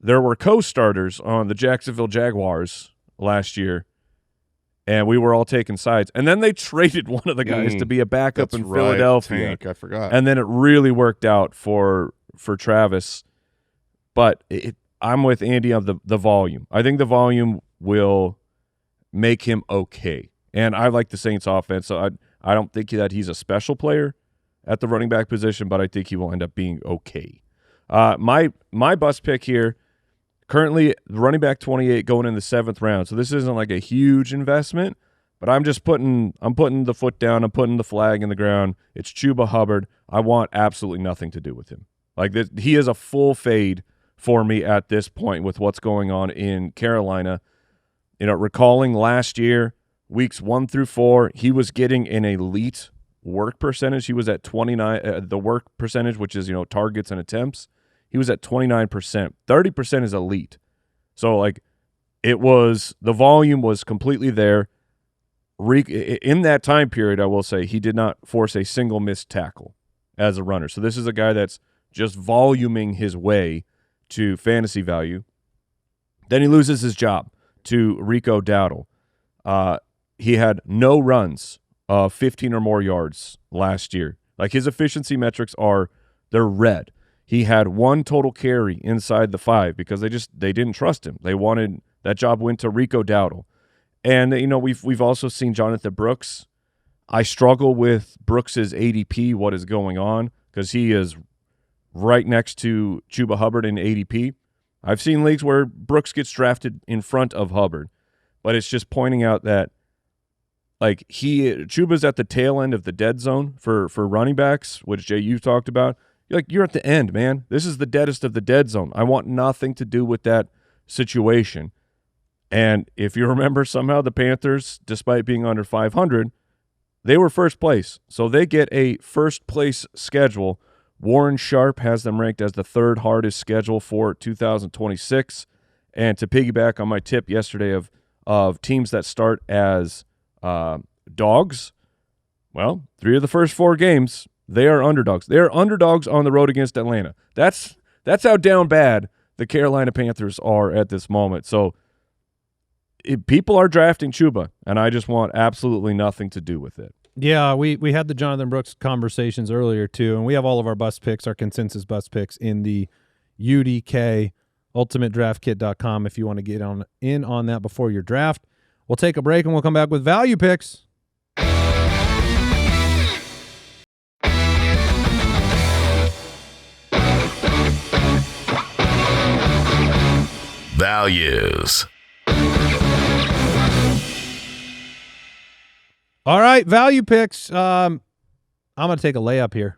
there were co-starters on the Jacksonville Jaguars last year, and we were all taking sides. And then they traded one of the guys to be a backup in Philadelphia. Tank, I forgot. And then it really worked out for Travis. But I'm with Andy on the volume. I think the volume will make him okay. And I like the Saints offense, so I don't think that he's a special player at the running back position, but I think he will end up being okay. My bust pick here, currently running back 28 going in the 7th round. So this isn't like a huge investment, but I'm putting the foot down, I'm putting the flag in the ground. It's Chuba Hubbard. I want absolutely nothing to do with him. Like this, he is a full fade for me at this point with what's going on in Carolina. You know, recalling last year, weeks 1 through 4, he was getting an elite work percentage. He was at 29, the work percentage, which is, targets and attempts. He was at 29%. 30% is elite. So, like, the volume was completely there. In that time period, I will say, he did not force a single missed tackle as a runner. So this is a guy that's just voluming his way to fantasy value. Then he loses his job to Rico Dowdle. He had no runs of 15 or more yards last year. Like, his efficiency metrics are they're red. He had 1 total carry inside the 5 because they didn't trust him. They wanted that job went to Rico Dowdle. And we've also seen Jonathan Brooks. I struggle with Brooks's ADP, what is going on, because he is right next to Chuba Hubbard in ADP. I've seen leagues where Brooks gets drafted in front of Hubbard, but it's just pointing out that Chuba's at the tail end of the dead zone for running backs, which Jay, you've talked about. You're at the end, man. This is the deadest of the dead zone. I want nothing to do with that situation. And if you remember, somehow the Panthers, despite being under 500, they were first place. So they get a first place schedule. Warren Sharp has them ranked as the 3rd hardest schedule for 2026. And to piggyback on my tip yesterday of teams that start as dogs, well, 3 of the first 4 games, they are underdogs. They are underdogs on the road against Atlanta. That's how down bad the Carolina Panthers are at this moment. So people are drafting Chuba, and I just want absolutely nothing to do with it. Yeah, we had the Jonathan Brooks conversations earlier too, and we have all of our bust picks, our consensus bust picks in the UDK ultimatedraftkit.com if you want to get in on that before your draft. We'll take a break and we'll come back with value picks. Values. All right, value picks. I'm going to take a layup here.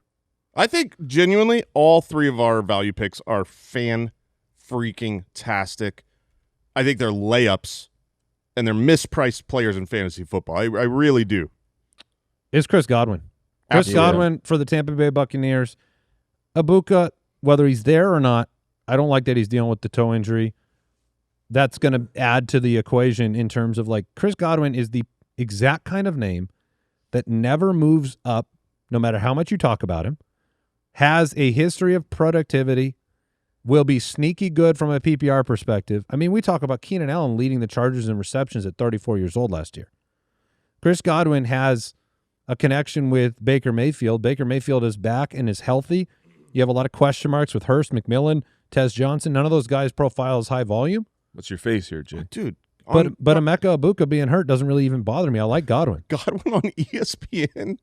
I think genuinely all 3 of our value picks are fan-freaking-tastic. I think they're layups, and they're mispriced players in fantasy football. I really do. It's Chris Godwin. Chris Godwin for the Tampa Bay Buccaneers. Ibuka, whether he's there or not, I don't like that he's dealing with the toe injury. That's going to add to the equation in terms of Chris Godwin is the exact kind of name that never moves up no matter how much you talk about him, has a history of productivity, will be sneaky good from a PPR perspective. I mean, we talk about Keenan Allen leading the Chargers in receptions at 34 years old last year. Chris Godwin has a connection with Baker Mayfield. Baker Mayfield is back and is healthy. You have a lot of question marks with Hurst, McMillan, Tez Johnson. None of those guys profile as high volume. What's your face here, Jay? Dude. But Emeka Ibuka being hurt doesn't really even bother me. I like Godwin. Godwin on ESPN,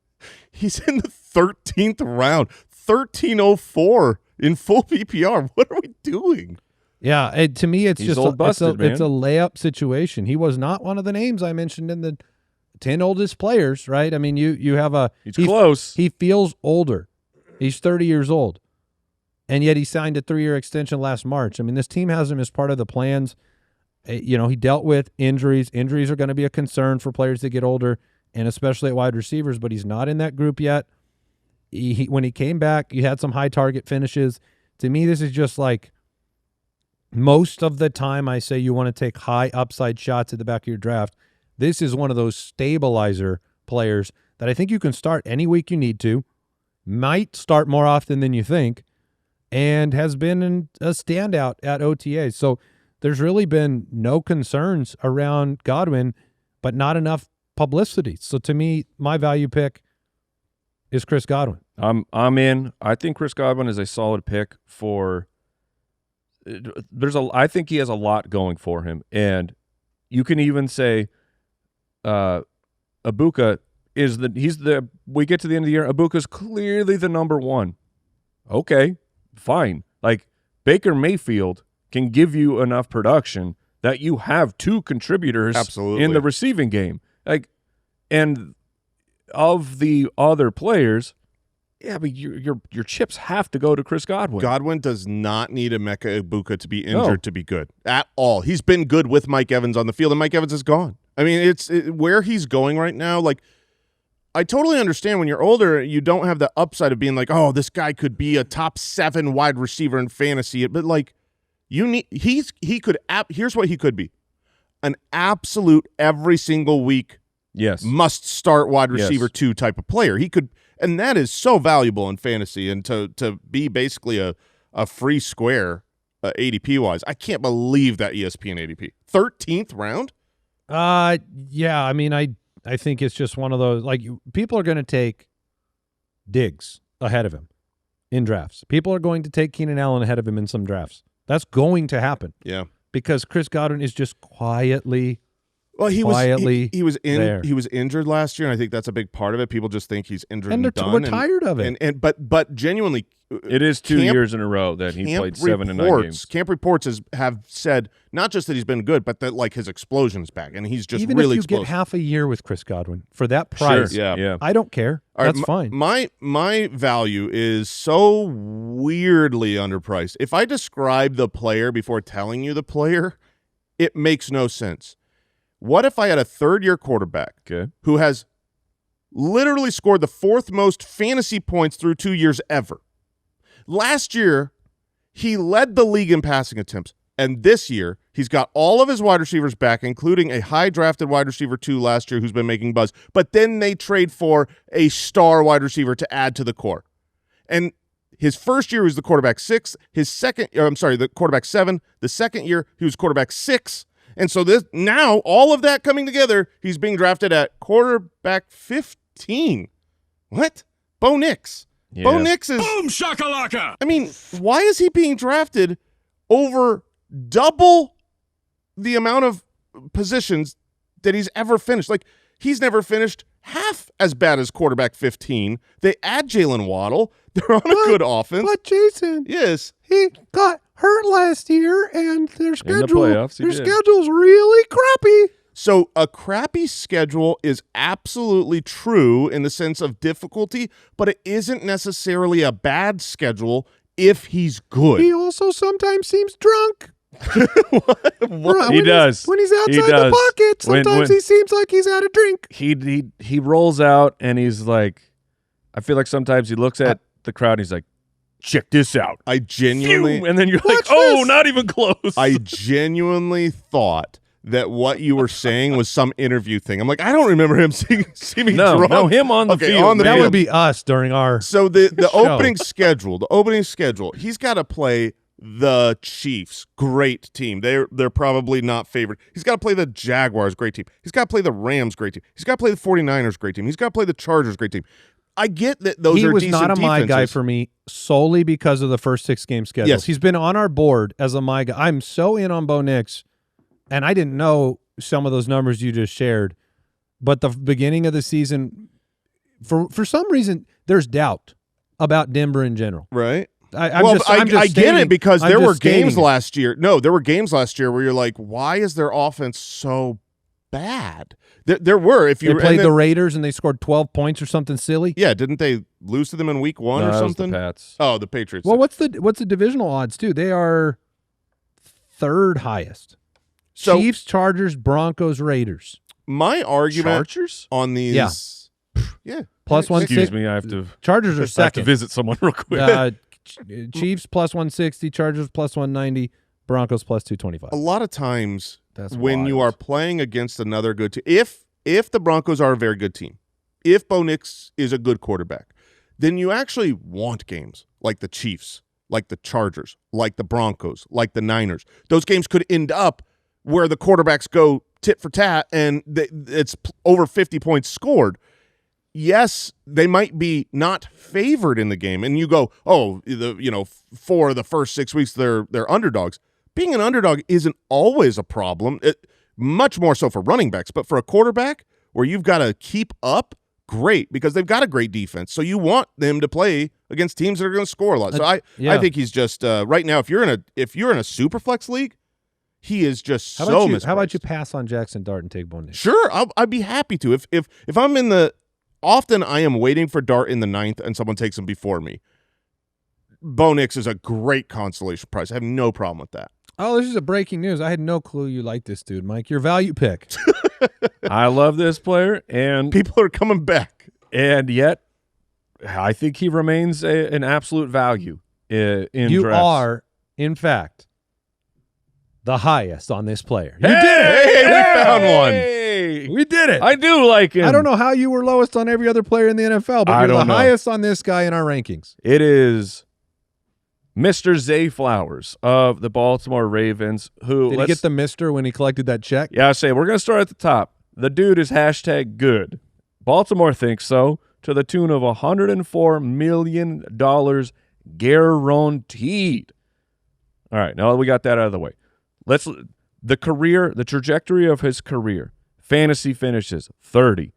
he's in the 13th round, 1304 in full PPR. What are we doing? Yeah, to me, it's He's just old busted, man. It's a layup situation. He was not one of the names I mentioned in the 10 oldest players, right? I mean, you have he's close. He feels older. He's 30 years old, and yet he signed a 3-year extension last March. I mean, this team has him as part of the plans. He dealt with injuries. Injuries are going to be a concern for players that get older, and especially at wide receivers, but he's not in that group yet. When he came back, he had some high target finishes. To me, this is just most of the time I say you want to take high upside shots at the back of your draft. This is one of those stabilizer players that I think you can start any week you need to, might start more often than you think, and has been a standout at OTA. So there's really been no concerns around Godwin, but not enough publicity. So to me, my value pick is Chris Godwin. I'm in. I think Chris Godwin is a solid pick for. I think he has a lot going for him, and you can even say, Ibuka we get to the end of the year. Ibuka's clearly the number 1. Okay, fine. Baker Mayfield can give you enough production that you have 2 contributors in the receiving game. And of the other players, yeah, but your chips have to go to Chris Godwin. Godwin does not need Emeka Ibuka to be injured to be good at all. He's been good with Mike Evans on the field, and Mike Evans is gone. I mean, where he's going right now. I totally understand when you're older, you don't have the upside of being oh, this guy could be a top 7 wide receiver in fantasy. But here's what he could be: an absolute every single week, must start wide receiver 2 type of player. He could, and that is so valuable in fantasy. And to be basically a free square ADP wise, I can't believe that ESPN ADP 13th round. Yeah, I mean, I think it's just one of those, people are going to take Diggs ahead of him in drafts. People are going to take Keenan Allen ahead of him in some drafts. That's going to happen. Yeah. Because Chris Godwin is just quietly he was there. He was injured last year, and I think that's a big part of it. People just think he's injured and we're done. tired of it. But genuinely, it is 2 years in a row that he played 7 and 9 games. Camp reports have said not just that he's been good, but that like his explosion's back, and he's just even really if you explosive. get half a year with Chris Godwin for that price, Sure. Yeah. I don't care. All That's right, fine. My value is so weirdly underpriced. If I describe the player before telling you the player, it makes no sense. What if I had a third-year quarterback who has literally scored the 4th most fantasy points through 2 years ever? Last year, he led the league in passing attempts, and this year, he's got all of his wide receivers back, including a high-drafted wide receiver 2 last year who's been making buzz, but then they trade for a star wide receiver to add to the core. And his first year, he was the quarterback 6. The quarterback 7. The second year, he was quarterback 6. And so now, all of that coming together, he's being drafted at quarterback 15. What? Bo Nix. Yeah. Bo Nix is... Boom shakalaka! I mean, why is he being drafted over double the amount of positions that he's ever finished? Like, he's never finished half as bad as quarterback 15. They add Jalen Waddle. They're on a good offense. But Jason, Yes. he got hurt last year, and their playoffs, he did. schedule's really crappy. So a crappy schedule is absolutely true in the sense of difficulty, but it isn't necessarily a bad schedule if he's good. He also sometimes seems drunk. What? He does. When he's outside He the does. pocket, sometimes he seems like he's had a drink. He rolls out and he's like, I feel like sometimes he looks at the crowd and he's like, check this out. I genuinely... Phew, and then you're like, Watch oh, this. not even close. I genuinely thought that what you were saying was some interview thing. I'm like, I don't remember him seeming drunk. No, him on the field. on the That field. would be us during our So the show. opening schedule, he's got to play the Chiefs, great team. They're probably not favored. He's got to play the Jaguars, great team. He's got to play the Rams, great team. He's got to play the 49ers, great team. He's got to play the Chargers, great team. I get that those he are was decent not a my guy defenses. for me solely because of the first 6 game schedules. Yes. He's been on our board as a my guy. I'm so in on Bo Nix, and I didn't know some of those numbers you just shared. But the beginning of the season, for some reason, there's doubt about Denver in general. Right? I'm just I get it because I'm there just were games stating it. last year. No, there were games last year where you're like, why is their offense so bad? There were. If you They played the Raiders and they scored 12 points or something silly. yeah, didn't they lose to them in week 1 No, or that was something? the Pats. Oh, the Patriots. Well, what's the divisional odds too? They are 3rd highest. So Chiefs, Chargers, Broncos, Raiders. my argument Chargers? on these, yeah, Plus Yeah, 160. Excuse me, I have to Chargers are I have to second. visit someone real quick. Chiefs plus 160, Chargers plus 190, Broncos plus 225. a lot of times That's when you wild. are playing against another good team, if the Broncos are a very good team, if Bo Nix is a good quarterback, then you actually want games like the Chiefs, like the Chargers, like the Broncos, like the Niners. Those games could end up where the quarterbacks go tit for tat and it's over 50 points scored. Yes, they might be not favored in the game, and you go, oh, for the first 6 weeks they're underdogs. Being an underdog isn't always a problem. Much more so for running backs, but for a quarterback where you've got to keep up, great, because they've got a great defense. So you want them to play against teams that are going to score a lot. So I think he's just right now. If you're in a super flex league, he is just How so about mispriced. how about you pass on Jaxson Dart and take Bo Nix? Sure, I'd be happy to. If I'm in the often I am waiting for Dart in the 9th and someone takes him before me. Bo Nix is a great consolation prize. I have no problem with that. Oh, this is a breaking news. I had no clue you liked this dude, Mike. Your value pick. I love this player, and People are coming back. and yet I think he remains an absolute value in You drafts. are, in fact, the highest on this player. You Hey, did it. Hey, we found one. Hey! We did it. I do like him. I don't know how you were lowest on every other player in the NFL, but I you're the don't know. highest on this guy in our rankings. It is Mr. Zay Flowers of the Baltimore Ravens, who Did he get the mister when he collected that check? Yeah, I say we're going to start at the top. The dude is #good. Baltimore thinks so, to the tune of $104 million Guaranteed. All right, now that we got that out of the way, the trajectory of his career. Fantasy finishes 30,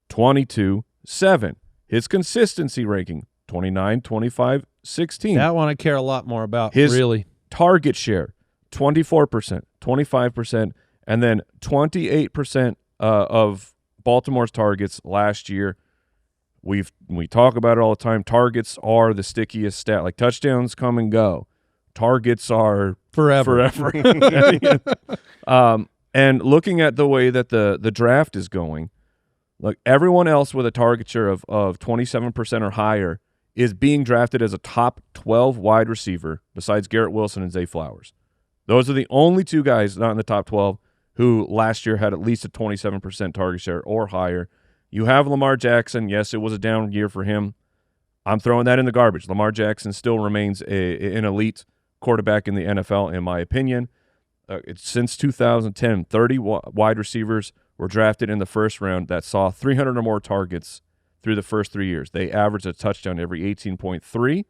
22, 7. His consistency ranking 29, 25, 16. That one I care a lot more about, His really. Target share 24%, 25%, and then 28% of Baltimore's targets last year. We talk about it all the time. Targets are the stickiest stat. Like touchdowns come and go. Targets are forever. And looking at the way that the draft is going, like everyone else with a target share of 27% or higher is being drafted as a top 12 wide receiver besides Garrett Wilson and Zay Flowers. Those are the only two guys not in the top 12 who last year had at least a 27% target share or higher. You have Lamar Jackson. Yes, it was a down year for him. I'm throwing that in the garbage. Lamar Jackson still remains an elite quarterback in the NFL, in my opinion. Since 2010, 30 wide receivers were drafted in the first round that saw 300 or more targets through the first 3 years. They averaged a touchdown every 18.3.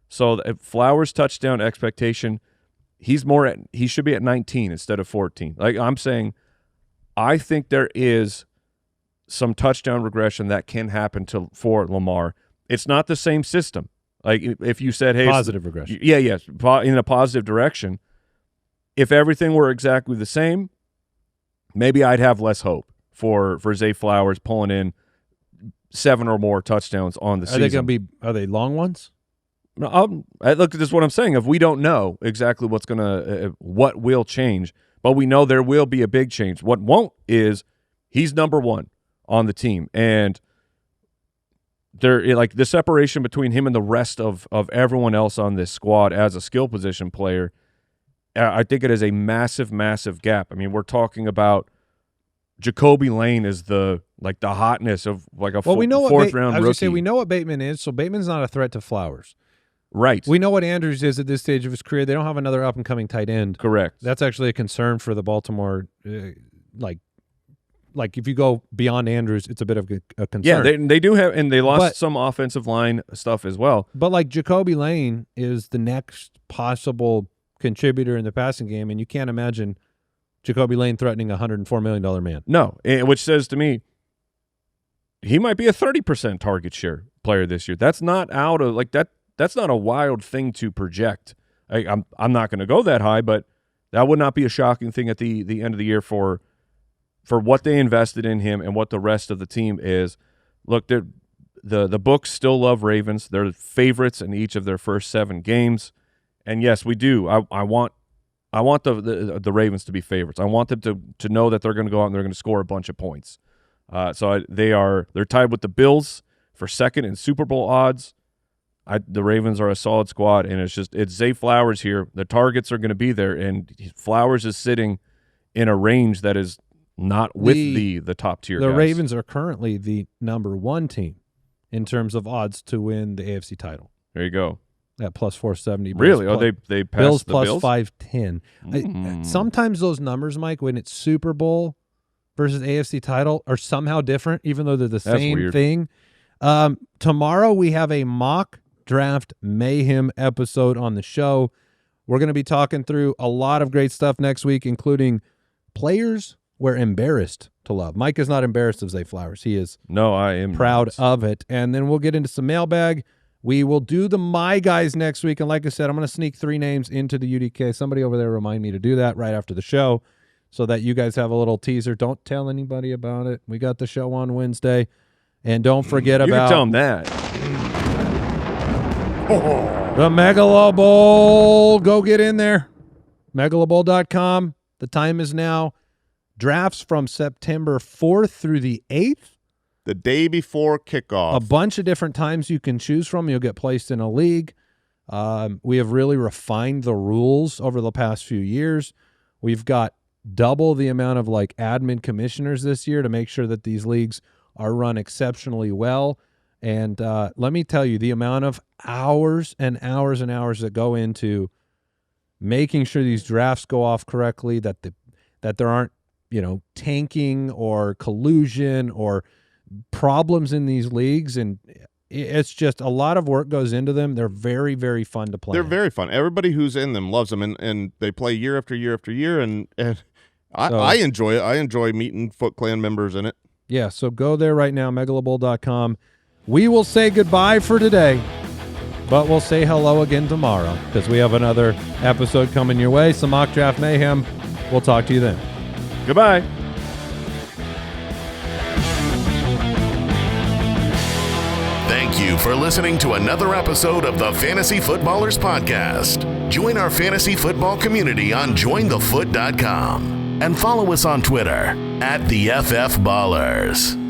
So Flowers' touchdown expectation, he should be at 19 instead of 14. Like I'm saying, I think there is some touchdown regression that can happen for Lamar. It's not the same system. Like if you said, hey, positive regression. Yeah, yes, in a positive direction. If everything were exactly the same, maybe I'd have less hope for Zay Flowers pulling in 7 or more touchdowns on the season. Are they long ones? No, look, this is what I'm saying. If we don't know exactly what will change, but we know there will be a big change. What won't is he's number one on the team, and like the separation between him and the rest of everyone else on this squad as a skill position player, I think it is a massive, massive gap. I mean, we're talking about Jacoby Lane is the hotness of like a fourth round rookie. I was going to say, we know what Bateman is, so Bateman's not a threat to Flowers. Right. We know what Andrews is at this stage of his career. They don't have another up-and-coming tight end. Correct. That's actually a concern for the Baltimore, like if you go beyond Andrews, it's a bit of a concern. Yeah, they do have, and they lost some offensive line stuff as well. But like Jacoby Lane is the next possible contributor in the passing game, and you can't imagine Jacoby Lane threatening a $104 million man. No, which says to me, he might be a 30% target share player this year. That's not out of that. That's not a wild thing to project. I'm not going to go that high, but that would not be a shocking thing at the end of the year for what they invested in him and what the rest of the team is. Look, the books still love Ravens. They're favorites in each of their first 7 games. And yes, we do. I want the Ravens to be favorites. I want them to know that they're going to go out and they're going to score a bunch of points. They're tied with the Bills for second in Super Bowl odds. The Ravens are a solid squad, and it's Zay Flowers here. The targets are going to be there, and Flowers is sitting in a range that is not with the top tier guys. The Ravens are currently the number 1 team in terms of odds to win the AFC title. There you go. At plus 470. Really? They passed Bills the plus Bills? 510. Sometimes those numbers, Mike, when it's Super Bowl versus AFC title, are somehow different, even though they're the same thing. Tomorrow we have a mock draft mayhem episode on the show. We're going to be talking through a lot of great stuff next week, including players we're embarrassed to love. Mike is not embarrassed of Zay Flowers. He is I am proud of it. And then we'll get into some mailbag. We will do the My Guys next week. And like I said, I'm going to sneak 3 names into the UDK. Somebody over there remind me to do that right after the show so that you guys have a little teaser. Don't tell anybody about it. We got the show on Wednesday. And don't forget you about... You can tell them that. The Megalo Bowl. Go get in there. Megalobowl.com. The time is now. Drafts from September 4th through the 8th. The day before kickoff. A bunch of different times you can choose from. You'll get placed in a league. We have really refined the rules over the past few years. We've got double the amount of admin commissioners this year to make sure that these leagues are run exceptionally well. And let me tell you, the amount of hours and hours and hours that go into making sure these drafts go off correctly, that there aren't tanking or collusion or problems in these leagues, and it's just a lot of work goes into them. They're very, very fun to play. They're very fun. Everybody who's in them loves them, and they play year after year after year, and I enjoy it. I enjoy meeting Foot Clan members in it. Yeah, so go there right now, megalobowl.com. We will say goodbye for today, but we'll say hello again tomorrow because we have another episode coming your way. Some mock draft mayhem. We'll talk to you then. Goodbye. Thank you for listening to another episode of the Fantasy Footballers Podcast. Join our fantasy football community on jointhefoot.com and follow us on Twitter @TheFFBallers.